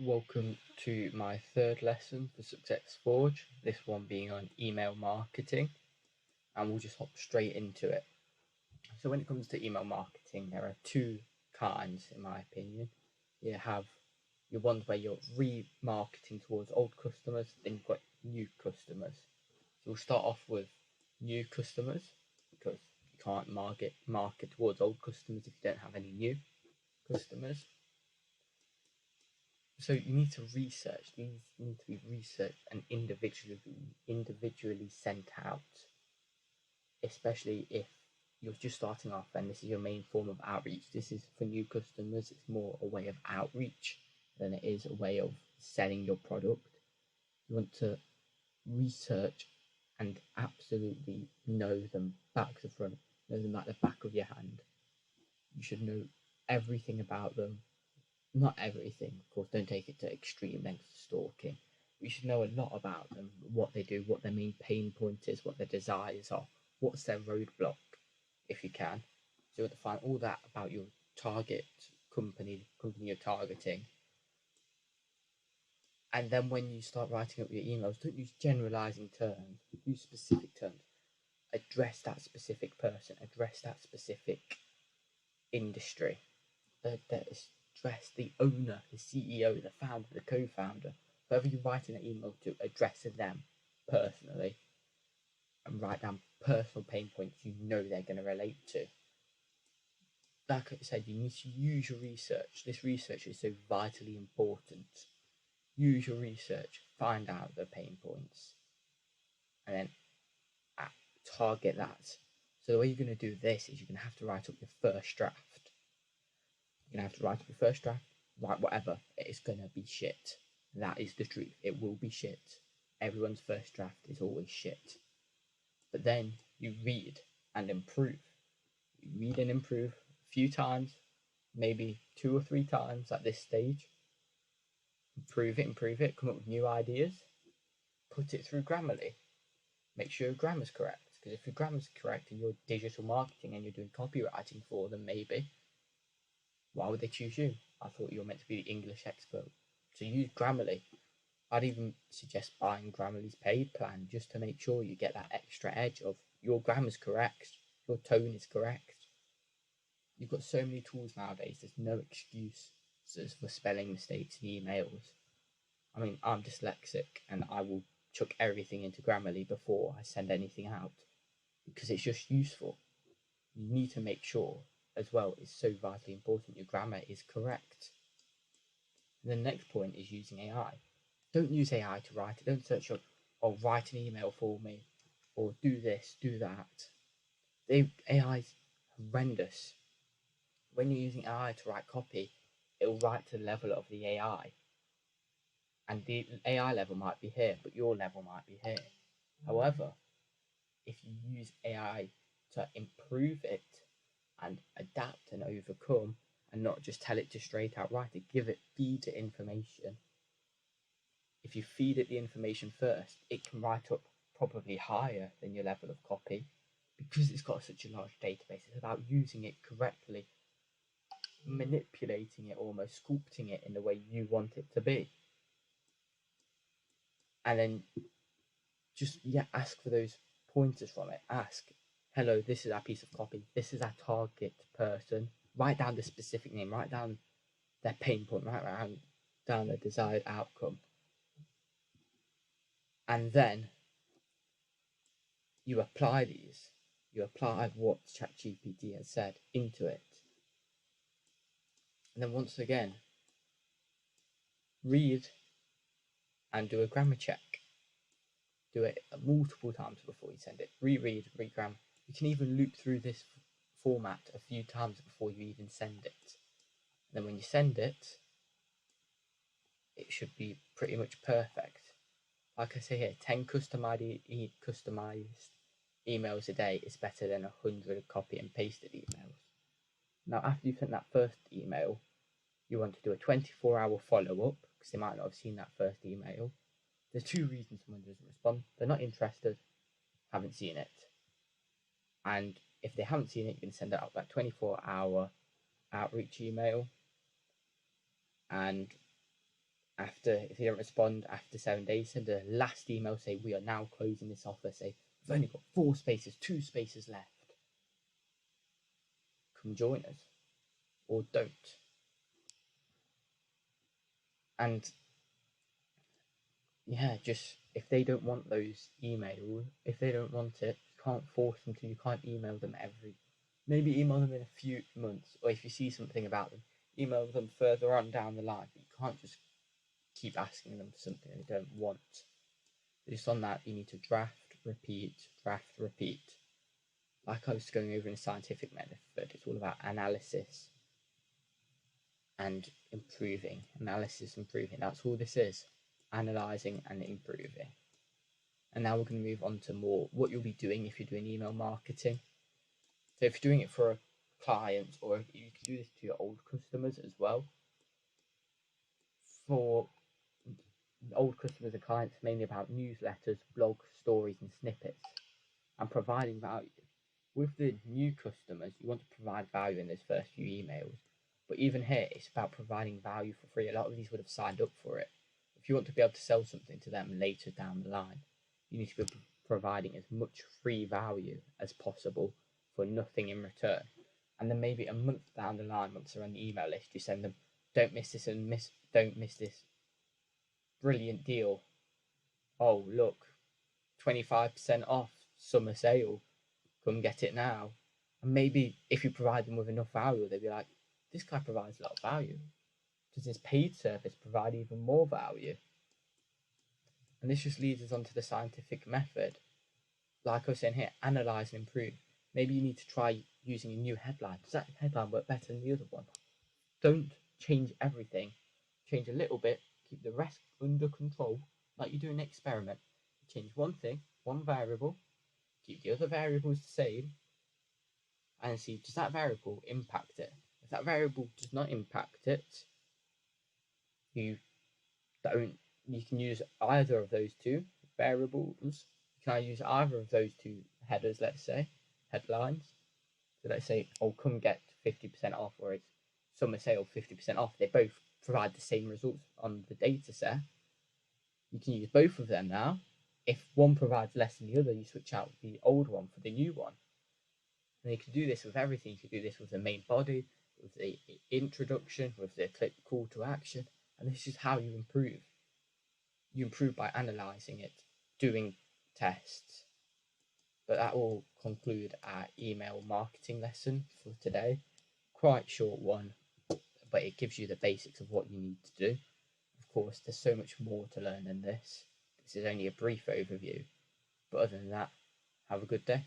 Welcome to my third lesson for Success Forge, this one being on email marketing, and we'll just hop straight into it. So when it comes to email marketing, there are two kinds, in my opinion. You have your ones where you're remarketing towards old customers, then you've got new customers. So we'll start off with new customers, because you can't market towards old customers if you don't have any new customers. So you need to research. These need to be researched and individually sent out, especially if you're just starting off and this is your main form of outreach. This is for new customers. It's more a way of outreach than it is a way of selling your product. You want to research and absolutely know them back to front, know them like the back of your hand. You should know everything about them. Not everything, of course, don't take it to extreme lengths of stalking. You should know a lot about them, what they do, what their main pain point is, what their desires are, what's their roadblock, if you can. So you want to find all that about your target company you're targeting. And then when you start writing up your emails, don't use generalizing terms, use specific terms. Address that specific person, address that specific industry. Address the owner, the CEO, the founder, the co-founder, whoever you're writing an email to, address them personally and write down personal pain points you know they're going to relate to. Like I said, you need to use your research. This research is so vitally important. Use your research, find out the pain points, and then target that. So the way you're going to do this is you're going to have to write up your first draft. You're going to have to write up your first draft, write whatever. It's going to be shit. That is the truth. It will be shit. Everyone's first draft is always shit. But then you read and improve. You read and improve a few times, maybe 2 or 3 times at this stage. Improve it, come up with new ideas. Put it through Grammarly. Make sure your grammar's correct. Because if your grammar's correct and you're digital marketing and you're doing copywriting for them, maybe, why would they choose you? I thought you were meant to be the English expert. So use Grammarly. I'd even suggest buying Grammarly's paid plan just to make sure you get that extra edge of your grammar's correct, your tone is correct. You've got so many tools nowadays, there's no excuse for spelling mistakes in emails. I mean, I'm dyslexic and I will chuck everything into Grammarly before I send anything out because it's just useful. You need to make sure as well, it's so vitally important your grammar is correct. And the next point is using AI. Don't use AI to write it. Don't search or write an email for me or do this, do that. AI is horrendous. When you're using AI to write copy, it will write to the level of the AI. And the AI level might be here, but your level might be here. However, if you use AI to improve it and adapt and overcome, and not just tell it to straight out write it, feed it information. If you feed it the information first, it can write up probably higher than your level of copy because it's got such a large database. It's about using it correctly, manipulating it, almost sculpting it in the way you want it to be. And then just ask for those pointers from it. Ask, hello, this is our piece of copy. This is our target person. Write down the specific name. Write down their pain point. Write down the desired outcome. And then you apply these. You apply what ChatGPT has said into it. And then once again, read and do a grammar check. Do it multiple times before you send it. Reread, re-grammar. You can even loop through this format a few times before you even send it. And then when you send it, it should be pretty much perfect. Like I say here, 10 customized emails a day is better than 100 copy and pasted emails. Now, after you've sent that first email, you want to do a 24-hour follow-up because they might not have seen that first email. There's 2 reasons someone doesn't respond. They're not interested, haven't seen it. And if they haven't seen it, you can send out that 24-hour outreach email. And if they don't respond after 7 days, send a last email, say we are now closing this offer, say we've only got 4 spaces, 2 spaces left, come join us, or don't. And yeah, just if they don't want those emails, if they don't want it, you can't force them to. You can't email them maybe email them in a few months, or if you see something about them, email them further on down the line. But you can't just keep asking them for something they don't want. Just on that, you need to draft, repeat, draft, repeat. Like I was going over in a scientific method, it's all about analysis and improving. Analysis, improving. That's all this is. Analyzing and improving. And now we're going to move on to more what you'll be doing if you're doing email marketing. So if you're doing it for a client, or you can do this to your old customers as well. For old customers and clients, mainly about newsletters, blogs, stories, and snippets, and providing value. With the new customers, you want to provide value in those first few emails. But even here, it's about providing value for free. A lot of these would have signed up for it. If you want to be able to sell something to them later down the line, you need to be providing as much free value as possible for nothing in return. And then maybe a month down the line, once they're on the email list, you send them, don't miss this don't miss this brilliant deal. Oh, look, 25% off summer sale. Come get it now. And maybe if you provide them with enough value, they'll be like, this guy provides a lot of value. Does his paid service provide even more value? And this just leads us on to the scientific method. Like I was saying here, analyze and improve. Maybe you need to try using a new headline. Does that headline work better than the other one? Don't change everything. Change a little bit, keep the rest under control, like you do an experiment. Change one thing, one variable, keep the other variables the same, and see, does that variable impact it? If that variable does not impact it, you can use either of those two variables. You can use either of those two headers, let's say, headlines. So let's say, oh, come get 50% off, or it's summer sale 50% off. They both provide the same results on the data set. You can use both of them now. If one provides less than the other, you switch out the old one for the new one. And you can do this with everything. You can do this with the main body, with the introduction, with the click call to action. And this is how you improve. You improve by analysing it, doing tests. But that will conclude our email marketing lesson for today. Quite short one, but it gives you the basics of what you need to do. Of course, there's so much more to learn than this. This is only a brief overview. But other than that, have a good day.